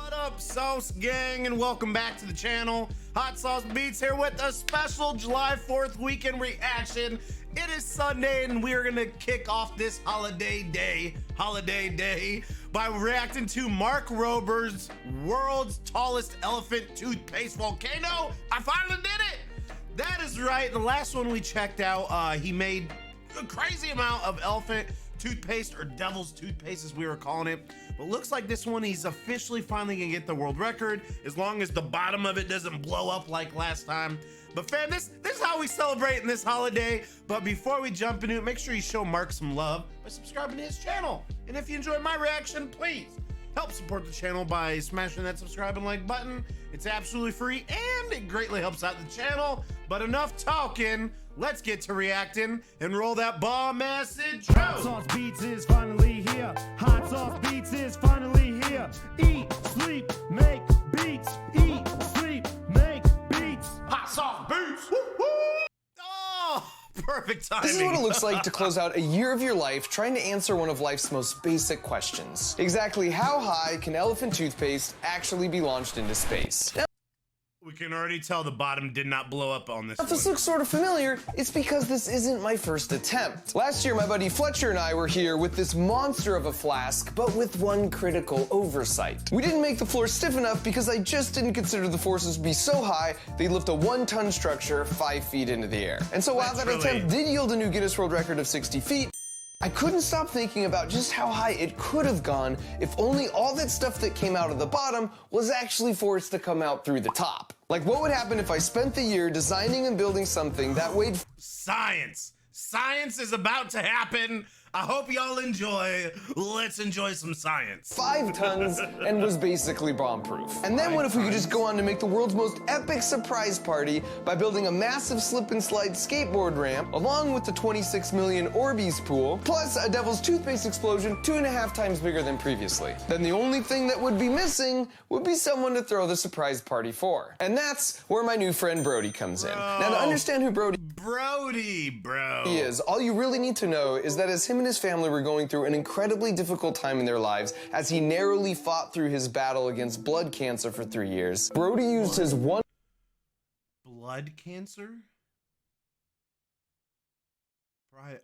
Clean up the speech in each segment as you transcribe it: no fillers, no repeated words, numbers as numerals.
What up, Sauce Gang, and welcome back to the channel. Hot Sauce Beats here with a special July 4th weekend reaction. It is Sunday, and we are gonna kick off this holiday day by reacting to Mark Rober's World's Tallest Elephant Toothpaste Volcano. I finally did it! That is right, the last one we checked out, he made a crazy amount of elephant toothpaste, or devil's toothpaste as we were calling it. But looks like this one he's officially finally gonna get the world record, as long as the bottom of it doesn't blow up like last time. But fam, this is how we celebrate in this holiday. But before we jump into it, make sure you show Mark some love by subscribing to his channel. And if you enjoyed my reaction, please help support the channel by smashing that subscribe and like button. It's absolutely free and it greatly helps out the channel. But enough talking, let's get to reacting and roll that bomb ass intro. Hot Sauce Beats is finally here. Hot Sauce Beats is finally here. Eat, sleep, make beats. Eat, sleep, make beats. Hot Sauce Beats. Woo, woo. Oh, perfect timing. This is what it looks like to close out a year of your life trying to answer one of life's most basic questions. Exactly how high can elephant toothpaste actually be launched into space? Now, we can already tell the bottom did not blow up on this if this looks sort of familiar, it's because this isn't my first attempt. Last year, my buddy Fletcher and I were here with this monster of a flask, but with one critical oversight. We didn't make the floor stiff enough because I just didn't consider the forces to be so high they'd lift a 1-ton structure 5 feet into the air. And so while that attempt did yield a new Guinness World Record of 60 feet, I couldn't stop thinking about just how high it could have gone if only all that stuff that came out of the bottom was actually forced to come out through the top. Like, what would happen if I spent the year designing and building something that weighed... Science! Science is about to happen. I hope y'all enjoy. Let's enjoy some science. 5 tons and was basically bomb-proof. And then what if we could just go on to make the world's most epic surprise party by building a massive slip-and-slide skateboard ramp, along with the 26 million Orbeez pool, plus a devil's toothpaste explosion 2.5 times bigger than previously. Then the only thing that would be missing would be someone to throw the surprise party for. And that's where my new friend Brody comes in. Now, to understand who Brody is, all you really need to know is that as him and his family were going through an incredibly difficult time in their lives as he narrowly fought through his battle against blood cancer for 3 years, Brody used his one... Blood cancer? Right.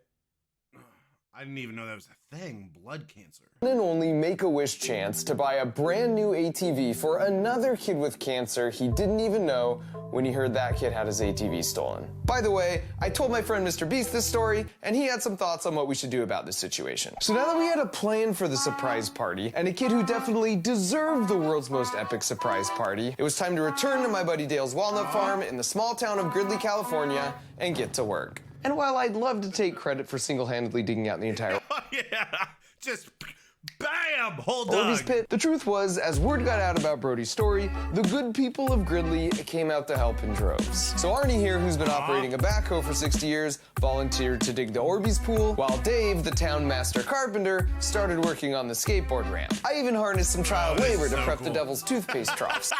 I didn't even know that was a thing, blood cancer. ...and only Make-A-Wish chance to buy a brand new ATV for another kid with cancer he didn't even know when he heard that kid had his ATV stolen. By the way, I told my friend MrBEAST this story, and he had some thoughts on what we should do about this situation. So now that we had a plan for the surprise party, and a kid who definitely deserved the world's most epic surprise party, it was time to return to my buddy Dale's walnut farm in the small town of Gridley, California, and get to work. And while I'd love to take credit for single-handedly digging out the entire just bam, hold Orbeez on. pit, the truth was, as word got out about Brody's story, the good people of Gridley came out to help in droves. So Arnie here, who's been operating a backhoe for 60 years, volunteered to dig the Orbeez pool, while Dave, the town master carpenter, started working on the skateboard ramp. I even harnessed some child labor to prep the devil's toothpaste troughs.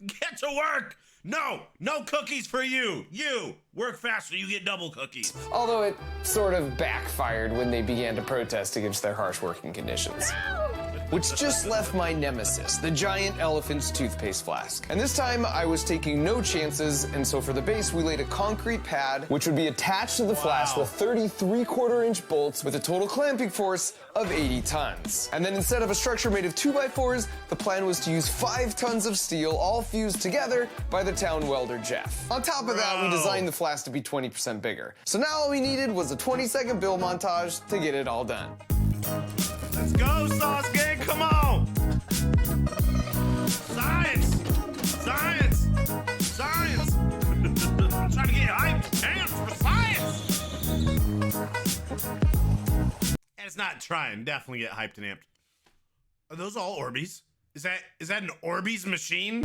Get to work! No cookies for you. You work faster, you get double cookies. Although it sort of backfired when they began to protest against their harsh working conditions. Which just left my nemesis, the giant elephant's toothpaste flask. And this time I was taking no chances, and so for the base we laid a concrete pad which would be attached to the flask with 33/4-inch bolts with a total clamping force of 80 tons. And then instead of a structure made of 2x4s, the plan was to use 5 tons of steel all fused together by the town welder Jeff. On top of that, we designed the flask to be 20% bigger. So now all we needed was a 20-second build montage to get it all done. Let's go, Sauce Gang, come on! Science! Science! Science! I'm trying to get hyped hands for science! And it's not trying, definitely get hyped and amped. Are those all Orbeez? Is that an Orbeez machine?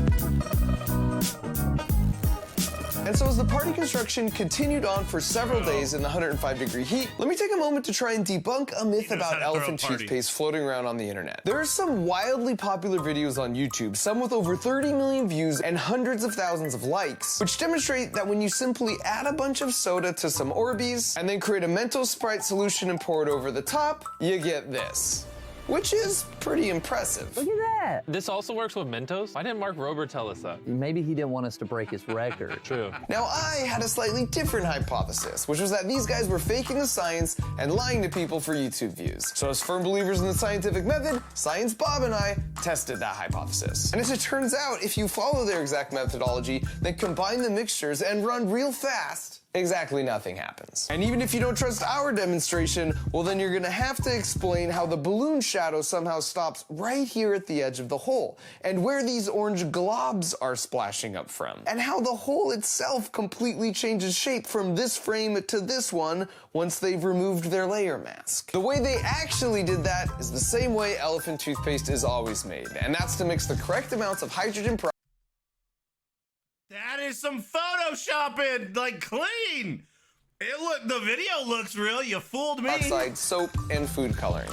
And so as the party construction continued on for several days in the 105-degree heat, let me take a moment to try and debunk a myth about elephant toothpaste floating around on the internet. There are some wildly popular videos on YouTube, some with over 30 million views and hundreds of thousands of likes, which demonstrate that when you simply add a bunch of soda to some Orbeez and then create a Mentos Sprite solution and pour it over the top, you get this. which is pretty impressive. Look at that. This also works with Mentos? Why didn't Mark Rober tell us that? Maybe he didn't want us to break his record. True. Now, I had a slightly different hypothesis, which was that these guys were faking the science and lying to people for YouTube views. So as firm believers in the scientific method, Science Bob and I tested that hypothesis. And as it turns out, if you follow their exact methodology, then combine the mixtures and run real fast, exactly nothing happens. And even if you don't trust our demonstration, well then you're gonna have to explain how the balloon shadow somehow stops right here at the edge of the hole, and where these orange globs are splashing up from, and how the hole itself completely changes shape from this frame to this one once they've removed their layer mask. The way they actually did that is the same way elephant toothpaste is always made, and that's to mix the correct amounts of hydrogen peroxide. That is some photoshopping, like clean. The video looks real. You fooled me. Oxide, soap, and food coloring.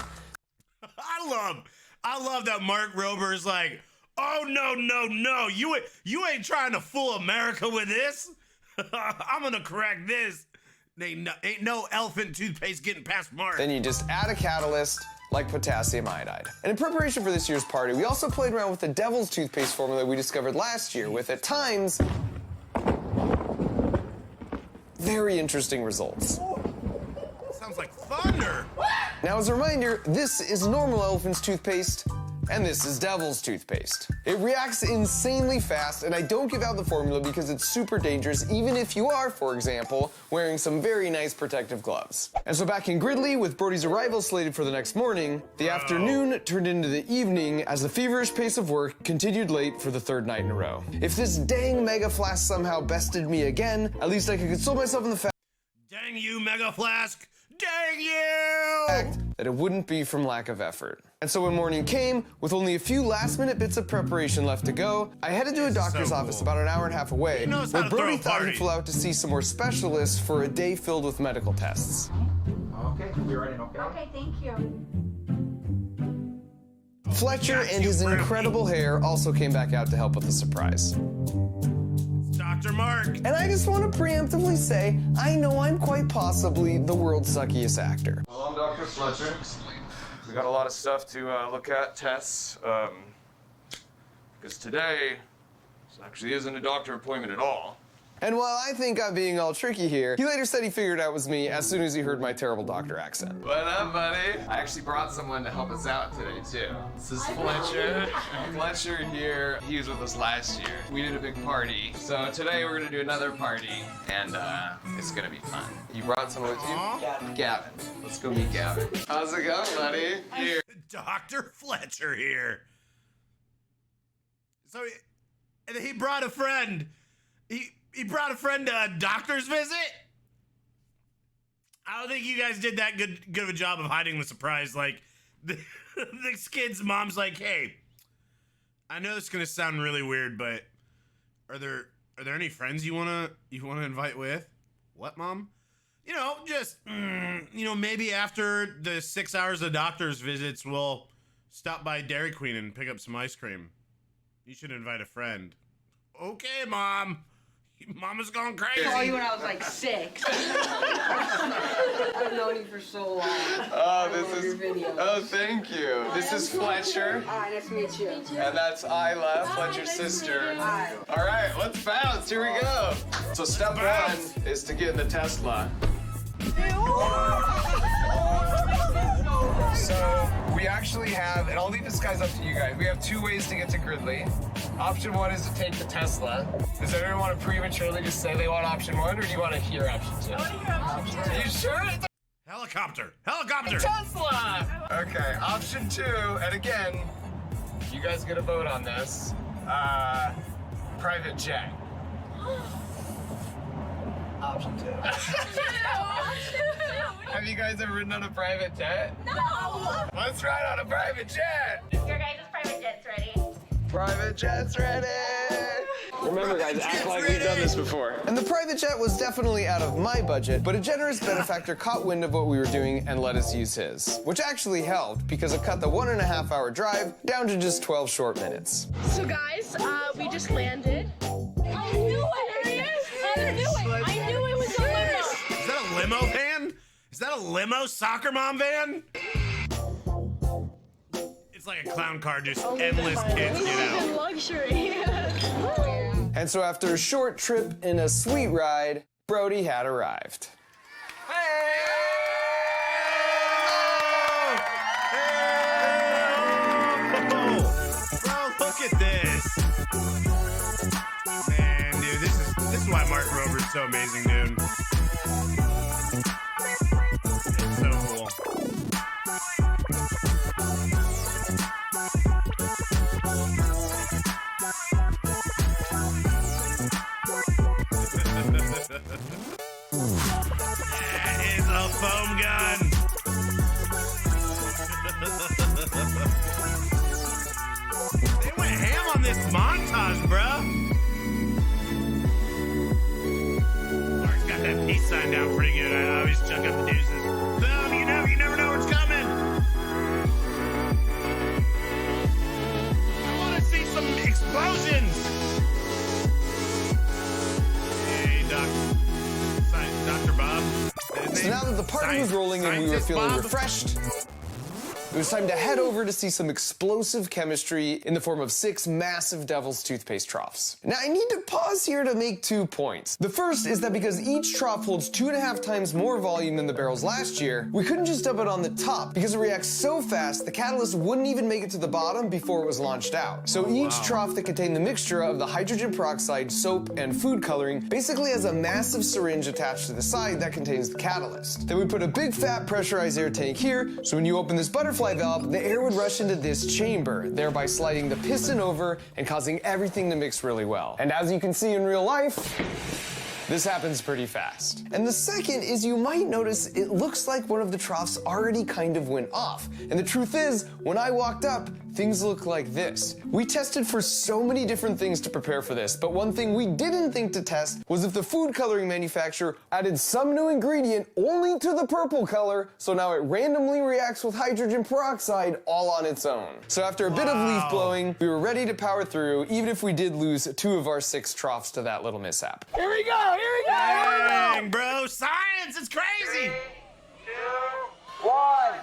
I love that Mark Rober is like, oh no, you ain't trying to fool America with this. I'm gonna correct this. Ain't no elephant toothpaste getting past Mark. Then you just add a catalyst, like potassium iodide. And in preparation for this year's party, we also played around with the devil's toothpaste formula we discovered last year with, at times, very interesting results. Sounds like thunder. Now, as a reminder, this is normal elephant's toothpaste, and this is devil's toothpaste. It reacts insanely fast, and I don't give out the formula because it's super dangerous, even if you are, for example, wearing some very nice protective gloves. And so back in Gridley, with Brody's arrival slated for the next morning, the afternoon turned into the evening as the feverish pace of work continued late for the third night in a row. If this dang mega flask somehow bested me again, at least I could console myself in the fact Dang you, Mega Flask. Dang you! that it wouldn't be from lack of effort. And so when morning came, with only a few last-minute bits of preparation left to go, I headed to a doctor's office about an hour and a half away, where Brody thought he'd flew out to see some more specialists for a day filled with medical tests. Okay, you're ready, okay? Okay, thank you. Fletcher and his incredible hair also came back out to help with the surprise. Dr. Mark. And I just want to preemptively say, I know I'm quite possibly the world's suckiest actor. Well, I'm Dr. Fletcher. We got a lot of stuff to look at, tests, because today actually isn't a doctor appointment at all. And while I think I'm being all tricky here, he later said he figured out it was me as soon as he heard my terrible doctor accent. What up, buddy? I actually brought someone to help us out today, too. This is Fletcher. Fletcher here, he was with us last year. We did a big party. So today we're gonna do another party, and it's gonna be fun. You brought someone with you? Gavin. Let's go meet Gavin. How's it going, buddy? Here. Dr. Fletcher here. So he brought a friend. He brought a friend to a doctor's visit? I don't think you guys did that good of a job of hiding the surprise. Like, this kid's mom's like, hey, I know this is gonna sound really weird, but are there any friends you wanna invite with? What, Mom? You know, just maybe after the 6 hours of doctor's visits, we'll stop by Dairy Queen and pick up some ice cream. You should invite a friend. Okay, Mom. Mama's going crazy. I saw you when I was like 6. I've known you for so long. Oh, this is. Oh, thank you. This is Fletcher. Hi, nice to meet you. And that's Isla, Fletcher's sister. Hi. All right, let's bounce. Here we go. So step one is to get in the Tesla. So we actually have, and I'll leave this guys up to you guys. We have 2 ways to get to Gridley. Option 1 is to take the Tesla. Does everyone want to prematurely just say they want option 1, or do you want to hear option 2? I want to hear option 2. Are you sure? Helicopter. Tesla. Okay, option 2, and again, you guys get a vote on this. Private jet. Option 2. Have you guys ever ridden on a private jet? No! Let's ride on a private jet! Your guys' private jet's ready. Private jet's ready! Remember, guys, act like we've done this before. And the private jet was definitely out of my budget, but a generous benefactor caught wind of what we were doing and let us use his. Which actually helped, because it cut the 1.5-hour drive down to just 12 short minutes. So guys, we just landed. I knew it! I knew it was a limo! Is that a limo van? Is that a limo soccer mom van? like a clown car, just endless kids get out. Luxury. And so after a short trip and a sweet ride, Brody had arrived. Bro, look at this. Man, dude, this is why Mark Rober's so amazing, dude. It's so cool. That is a foam gun. They went ham on this montage, bruh. Mark's got that peace sign down pretty good. I always chuck up the deuces. Boom, you never know what's coming. I want to see some explosions. Hey, Dr. Bob. So now that the party was rolling and we were feeling refreshed, it was time to head over to see some explosive chemistry in the form of 6 massive Devil's Toothpaste troughs. Now I need to pause here to make 2 points. The first is that because each trough holds 2.5 times more volume than the barrels last year, we couldn't just dump it on the top because it reacts so fast the catalyst wouldn't even make it to the bottom before it was launched out. So each trough that contained the mixture of the hydrogen peroxide, soap, and food coloring basically has a massive syringe attached to the side that contains the catalyst. Then we put a big fat pressurized air tank here, so when you open this butterfly valve, the air would rush into this chamber, thereby sliding the piston over and causing everything to mix really well. And as you can see in real life, this happens pretty fast. And the second is you might notice it looks like one of the troughs already kind of went off. And the truth is, when I walked up, things look like this. We tested for so many different things to prepare for this, but one thing we didn't think to test was if the food coloring manufacturer added some new ingredient only to the purple color, so now it randomly reacts with hydrogen peroxide all on its own. So after a bit of leaf blowing, we were ready to power through, even if we did lose 2 of our 6 troughs to that little mishap. Here we go! Dang, bro, science, it's crazy. 3, 2, 1.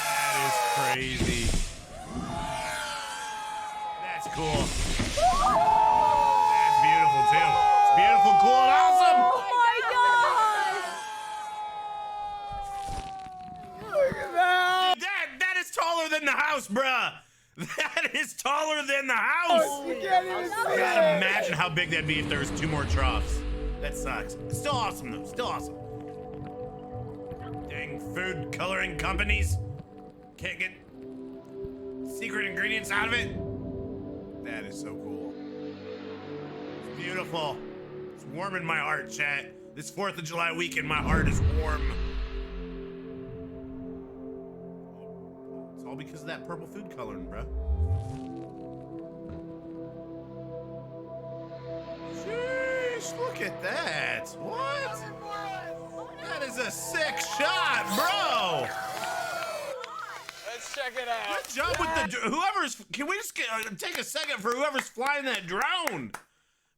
That is crazy. That's cool. That's beautiful too. It's beautiful, cool, and awesome. Oh my god! Look at that! That is taller than the house, bruh. That is taller than the house. You can't even see I it. gotta imagine how big that'd be if there was 2 more troughs. That sucks. It's still awesome though. Still awesome. Dang food coloring companies can't get secret ingredients out of it. That is so cool. It's beautiful. It's warming my heart, chat. This 4th of July weekend, my heart is warm. It's all because of that purple food coloring, bro. Sheesh, look at that. What? That is a sick shot, bro. Let's check it out. Good job with the whoever's. Can we just take a second for whoever's flying that drone?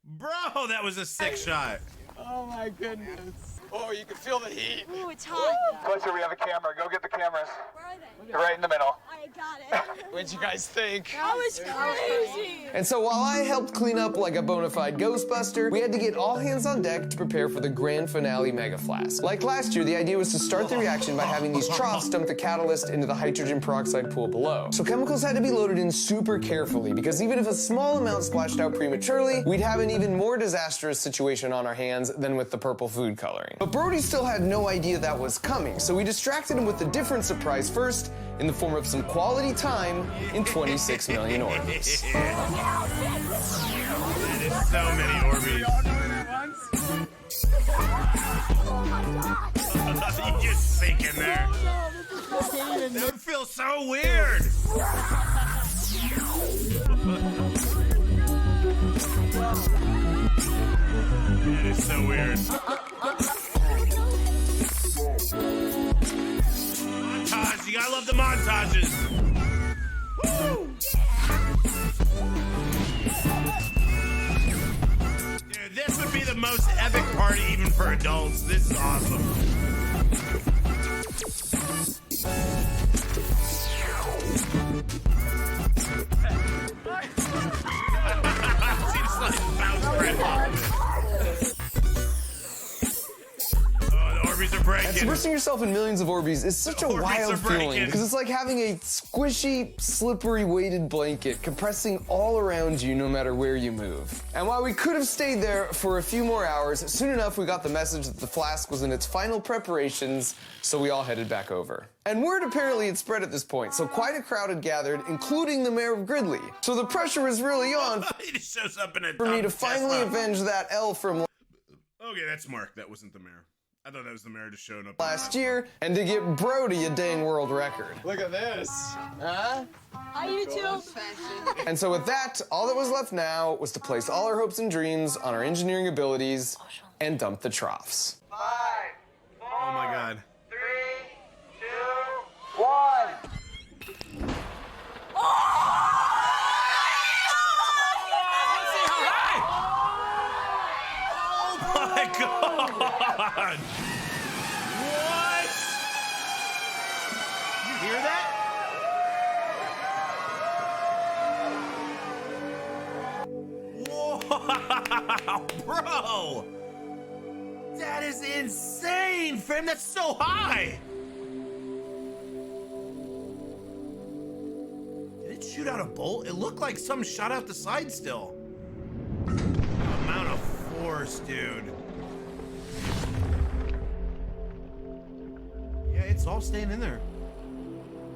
Bro, that was a sick shot. Oh my goodness. Oh, you can feel the heat. Ooh, it's hot. Fletcher, we have a camera. Go get the cameras. Where are they? They're right in the middle. I got it. What'd you guys think? That was crazy. And so while I helped clean up like a bona fide Ghostbuster, we had to get all hands on deck to prepare for the grand finale mega flask. Like last year, the idea was to start the reaction by having these troughs dump the catalyst into the hydrogen peroxide pool below. So chemicals had to be loaded in super carefully because even if a small amount splashed out prematurely, we'd have an even more disastrous situation on our hands than with the purple food coloring. But Brody still had no idea that was coming, so we distracted him with a different surprise first in the form of some quality time in 26 million Orbeez. That is so many Orbeez. You just sink in there. That would feel so weird. That is so weird. Montage, you gotta love the montages. Woo! Dude, this would be the most epic party even for adults. This is awesome. Submersing yourself in millions of Orbeez is such a Orbeez wild are feeling breaking. because it's like having a squishy, slippery, weighted blanket compressing all around you no matter where you move. And while we could have stayed there for a few more hours, soon enough we got the message that the flask was in its final preparations, so we all headed back over. And word apparently had spread at this point, so quite a crowd had gathered, including the mayor of Gridley. So the pressure was really on He just shows up in a for me to finally Tesla. avenge that L from Okay, that's Mark. That wasn't the mayor. I thought that was the mayor just showing up. last year, and to get Brody a dang world record. Look at this. Huh? Hi, YouTube. And so with that, all that was left now was to place all our hopes and dreams on our engineering abilities and dump the troughs. 5, 4, Oh my God. 3, 2, 1. Oh my God! What? You hear that? Wow, bro! That is insane, fam. That's so high. Did it shoot out a bolt? It looked like something shot out the side still. The amount of force, dude. Yeah, it's all staying in there.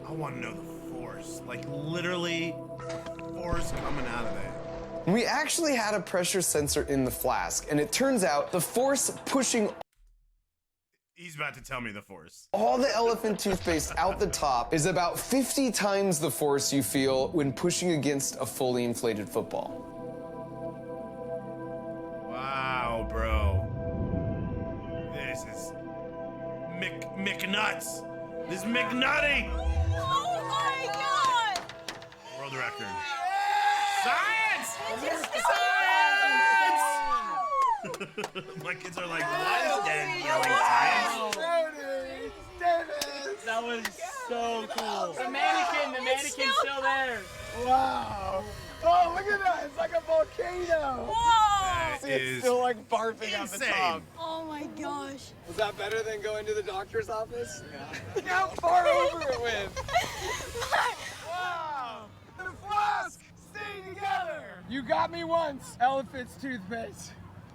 I want to know the force. Like, literally, force coming out of that. We actually had a pressure sensor in the flask, and it turns out the force pushing He's about to tell me the force. all the elephant toothpaste out the top is about 50 times the force you feel when pushing against a fully inflated football. Wow, bro. This is McNuts. This is McNutty. Oh my God. World record. Science! My kids are like, what is that yelling science? That was so cool. The mannequin's still there. Wow. Oh, look at that. It's like a volcano. Whoa. See, it's still like barfing on the insane. top. Oh my gosh. Was that better than going to the doctor's office? Yeah. Look how far over it went. Wow. The flask stay together. You got me once, elephant's toothpaste.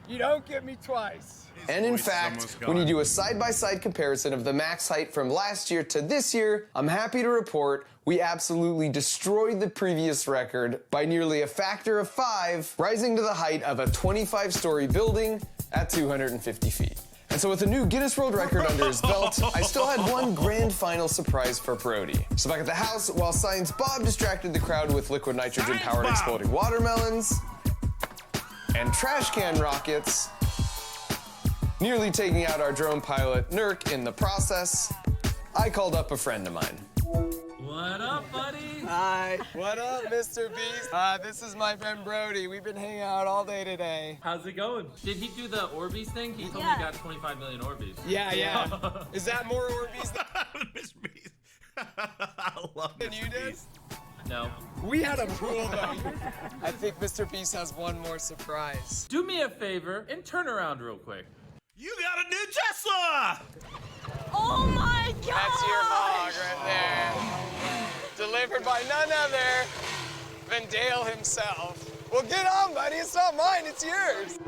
You don't get me twice. And in fact, when you do a side-by-side comparison of the max height from last year to this year, I'm happy to report we absolutely destroyed the previous record by nearly a factor of 5, rising to the height of a 25-story building at 250 feet. And so with a new Guinness World Record under his belt, I still had one grand final surprise for Brody. So back at the house, while Science Bob distracted the crowd with liquid nitrogen-powered exploding watermelons and trash can rockets, nearly taking out our drone pilot, Nurk, in the process, I called up a friend of mine. What up, buddy? Hi. What up, MrBEAST? This is my friend Brody. We've been hanging out all day today. How's it going? Did he do the Orbeez thing? He told me he got 25 million Orbeez. Yeah. Is that more Orbeez MrBEAST. I love than you did? No. We had a pool though. I think MrBEAST has one more surprise. Do me a favor and turn around real quick. You got a new Tesla! Oh my God. That's your hog right there. Delivered by none other than Dale himself. Well, get on, buddy. It's not mine, it's yours.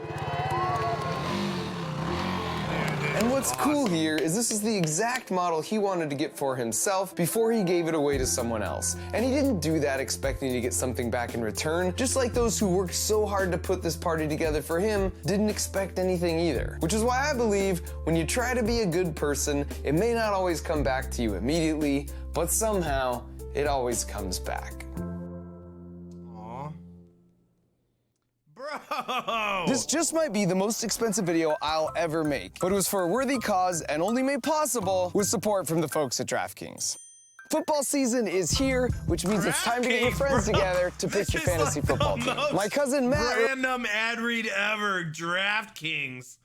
And what's cool here is this is the exact model he wanted to get for himself before he gave it away to someone else. And he didn't do that expecting to get something back in return, just like those who worked so hard to put this party together for him didn't expect anything either. Which is why I believe when you try to be a good person, it may not always come back to you immediately, but somehow it always comes back. Bro! This just might be the most expensive video I'll ever make, but it was for a worthy cause and only made possible with support from the folks at DraftKings. Football season is here, which means it's time to get your friends together to pick your fantasy football team. My cousin Matt. Random ad read ever. DraftKings.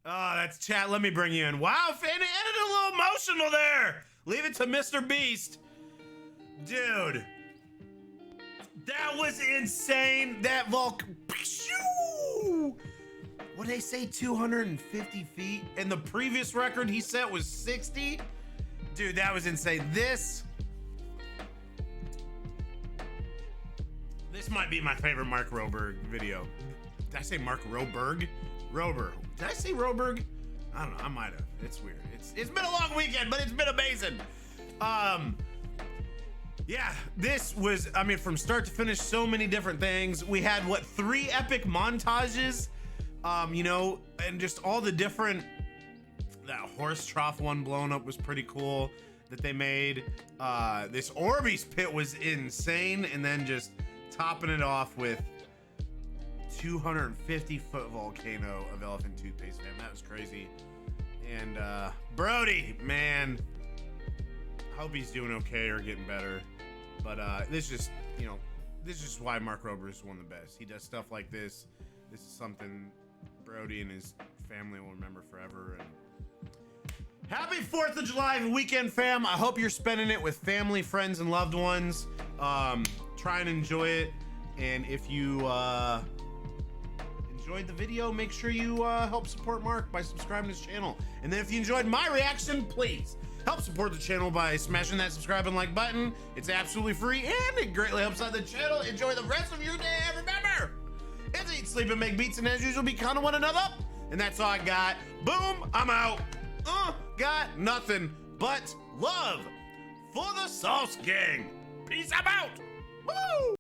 Oh, that's chat. Let me bring you in. Wow, fan, it ended a little emotional there. Leave it to MrBEAST. Dude. That was insane. That what did they say, 250 feet? And the previous record he set was 60? Dude, that was insane. This might be my favorite Mark Roberg video. Did I say Mark Roberg? Roberg. Did I say Roberg? I don't know, I might have. It's weird. It's been a long weekend, but it's been amazing. Yeah, this was, I mean, from start to finish, so many different things. We had, what, 3 epic montages, you know, and just all the different, that horse trough one blown up was pretty cool that they made. This Orbeez pit was insane, and then just topping it off with 250-foot volcano of elephant toothpaste, man. That was crazy. And Brody, man, I hope he's doing okay or getting better. But this just, you know, this is just why Mark Rober is one of the best. He does stuff like this. This is something Brody and his family will remember forever. And happy 4th of July weekend, fam. I hope you're spending it with family, friends, and loved ones. Try and enjoy it. And if you enjoyed the video, make sure you help support Mark by subscribing to his channel. And then if you enjoyed my reaction, please help support the channel by smashing that subscribe and like button. It's absolutely free and it greatly helps out the channel. Enjoy the rest of your day. Remember, it's eat, sleep, and make beats, and as usual, be kind of one another. And that's all I got. Boom, I'm out. Got nothing but love for the Sauce Gang. Peace, I'm out. Woo!